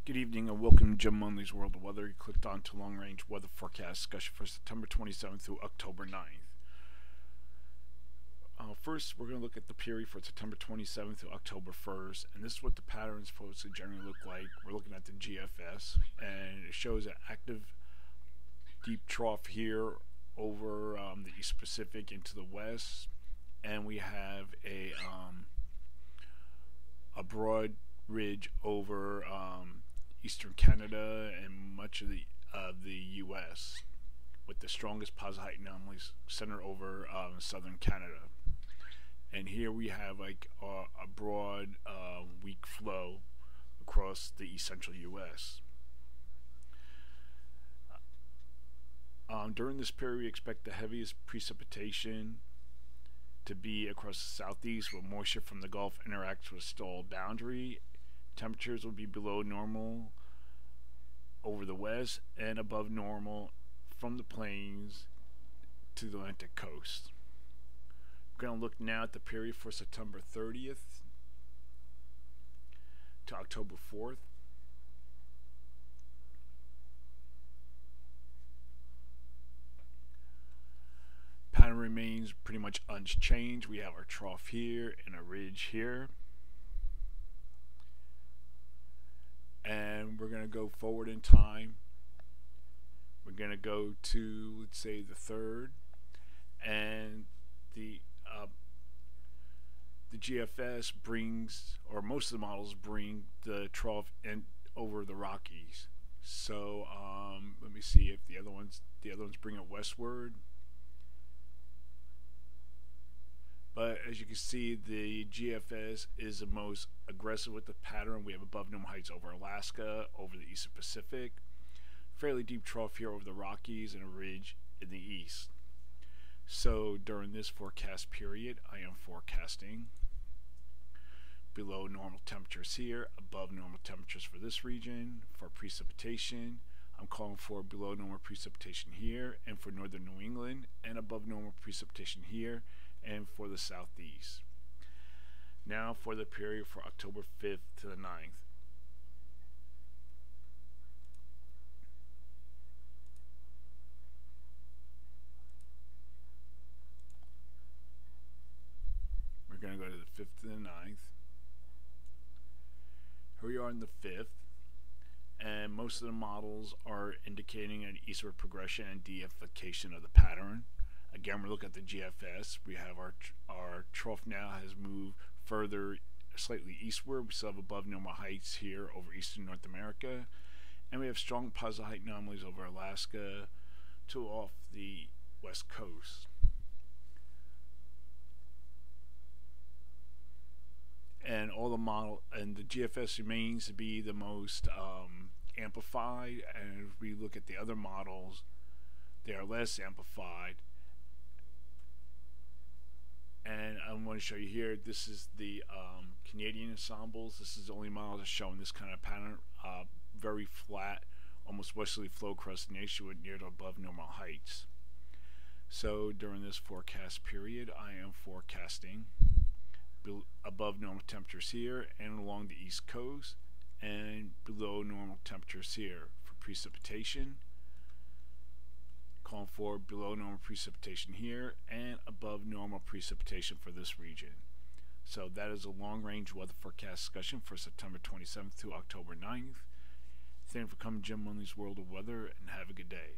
Good evening and welcome to Jim Munley's World of Weather. You clicked on to Long Range Weather Forecast discussion for September 27th through October 9th. First, we're going to look at the period for September 27th through October 1st, and this is what the pattern is supposed to generally look like. We're looking at the GFS, and it shows an active deep trough here over the East Pacific into the west, and we have a broad ridge over eastern Canada and much of the U.S., with the strongest positive height anomalies centered over southern Canada. And here we have like a broad weak flow across the east central U.S. During this period, we expect the heaviest precipitation to be across the southeast, where moisture from the Gulf interacts with a stalled boundary. Temperatures will be below normal over the west and above normal from the plains to the Atlantic coast. We're going to look now at the period for September 30th to October 4th. Pattern remains pretty much unchanged. We have our trough here and a ridge here. And we're going to go forward in time. We're going to go to, let's say, the 3rd, and the GFS brings, or most of the models bring, the trough in over the Rockies. So let me see if the other ones bring it westward. But as you can see, the GFS is the most aggressive with the pattern. We have above normal heights over Alaska, over the Eastern Pacific, fairly deep trough here over the Rockies, and a ridge in the east. So during this forecast period, I am forecasting below normal temperatures here, above normal temperatures for this region. For precipitation, I'm calling for below normal precipitation here, and for northern New England, and above normal precipitation here, and for the southeast. Now for the period for October 5th to the 9th. We're going to go to the 5th to the 9th. Here we are on the 5th, and most of the models are indicating an eastward progression and deification of the pattern. Again, we look at the GFS. We have our trough now has moved further slightly eastward. We still have above normal heights here over eastern North America, and we have strong positive height anomalies over Alaska to off the west coast. And the GFS remains to be the most amplified, and if we look at the other models, they are less amplified. And I want to show you here, this is the Canadian ensembles. This is the only model that's showing this kind of pattern. Very flat, almost westerly flow across the nation with near to above normal heights. So during this forecast period, I am forecasting above normal temperatures here and along the east coast, and below normal temperatures here for precipitation. Calling for below normal precipitation here and above normal precipitation for this region. So that is a long-range weather forecast discussion for September 27th to October 9th. Thank you for coming to Jim Munley's World of Weather, and have a good day.